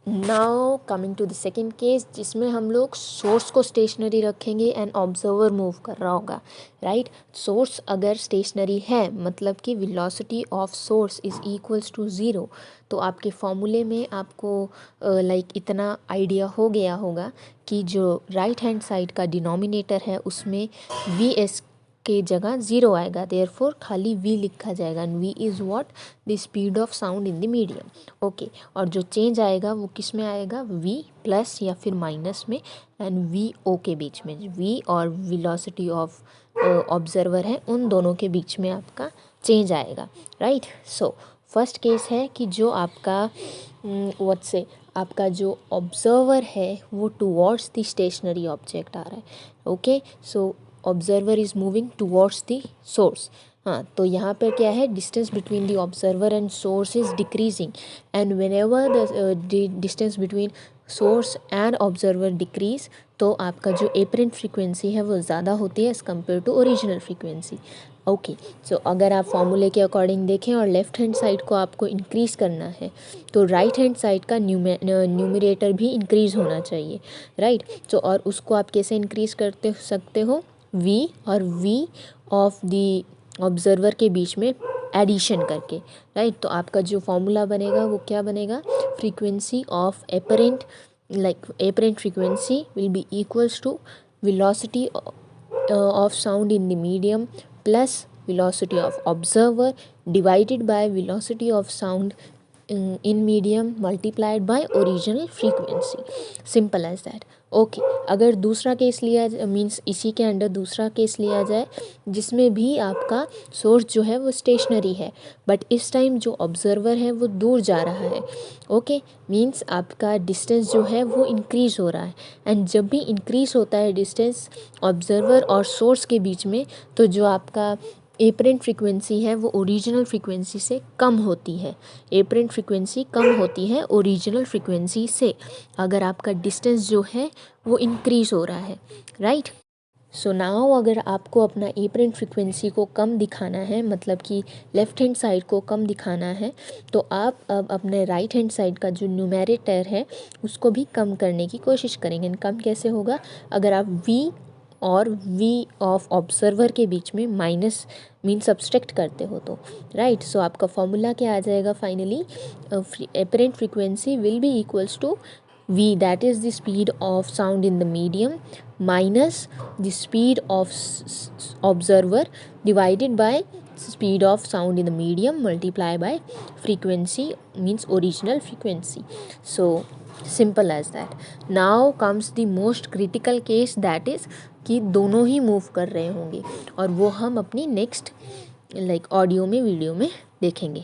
Now coming to the second case, जिसमें हम लोग सोर्स को स्टेशनरी रखेंगे एंड ऑब्जर्वर मूव कर रहा होगा, राइट। सोर्स अगर स्टेशनरी है मतलब कि velocity of source is equals to 0, तो आपके फॉर्मूले में आपको इतना आइडिया हो गया होगा कि जो राइट हैंड साइड का डिनोमिनेटर है उसमें वी एस के जगह 0 आएगा, देयरफॉर खाली v लिखा जाएगा and v is what, the speed of sound in the medium, okay. और जो चेंज आएगा वो किस में आएगा, v प्लस या फिर माइनस में एंड v o के बीच में, v और वेलोसिटी ऑफ ऑब्जर्वर है उन दोनों के बीच में आपका चेंज आएगा, राइट। सो फर्स्ट केस है कि जो आपका आपका जो ऑब्जर्वर है वो टुवर्ड्स द स्टेशनरी ऑब्जेक्ट आ रहा है, okay. So observer is moving towards the source. हाँ, तो यहाँ पर क्या है, distance between the observer and source is decreasing and whenever the distance between source and observer decrease, तो आपका जो एपरेंट फ्रीक्वेंसी है वो ज़्यादा होती है as compare to original frequency, okay. So अगर आप फॉर्मूले के अकॉर्डिंग देखें और लेफ़्ट हैंड साइड को आपको इंक्रीज़ करना है तो राइट हैंड साइड का न्यूमरेटर भी इंक्रीज़ होना चाहिए, राइट। तो और उसको आप कैसे इंक्रीज़ करते सकते हो, v और v ऑफ द ऑब्जर्वर के बीच में एडिशन करके, राइट। तो आपका जो फॉर्मूला बनेगा वो क्या बनेगा, frequency of apparent frequency will be equals to velocity of sound in the medium plus velocity of observer divided by velocity of sound in medium multiplied by original frequency, simple as that, okay. अगर दूसरा case लिया means इसी के under दूसरा case लिया जाए जिसमें भी आपका सोर्स जो है वो स्टेशनरी है बट इस टाइम जो ऑब्जर्वर है वो दूर जा रहा है, ओके। मीन्स आपका डिस्टेंस जो है वो इंक्रीज़ हो रहा है एंड जब भी इंक्रीज़ होता है डिस्टेंस ऑब्जर्वर और सोर्स के बीच में, तो जो आपका एपरेंट फ्रीक्वेंसी है वो ओरिजिनल फ्रीक्वेंसी से कम होती है, एपरेंट फ्रीक्वेंसी कम होती है ओरिजिनल फ्रीक्वेंसी से अगर आपका डिस्टेंस जो है वो इंक्रीज़ हो रहा है, राइट। सो नाउ अगर आपको अपना एपरेंट फ्रीक्वेंसी को कम दिखाना है, मतलब कि लेफ़्ट हैंड साइड को कम दिखाना है, तो आप अब अपने राइट हैंड साइड का जो न्यूमरेटर है उसको भी कम करने की कोशिश करेंगे। कम कैसे होगा, अगर आप v और v ऑफ ऑब्जर्वर के बीच में माइनस मीन सब्सट्रैक्ट करते हो तो, राइट। सो आपका फॉर्मूला क्या आ जाएगा finally, apparent frequency will be equals to v, that is the speed of sound in the medium minus the speed of observer divided by speed of sound in the medium multiplied by frequency means original frequency. So simple as that. Now comes the most critical case, that is कि दोनों ही move कर रहे होंगे और वो हम अपनी next audio में वीडियो में देखेंगे।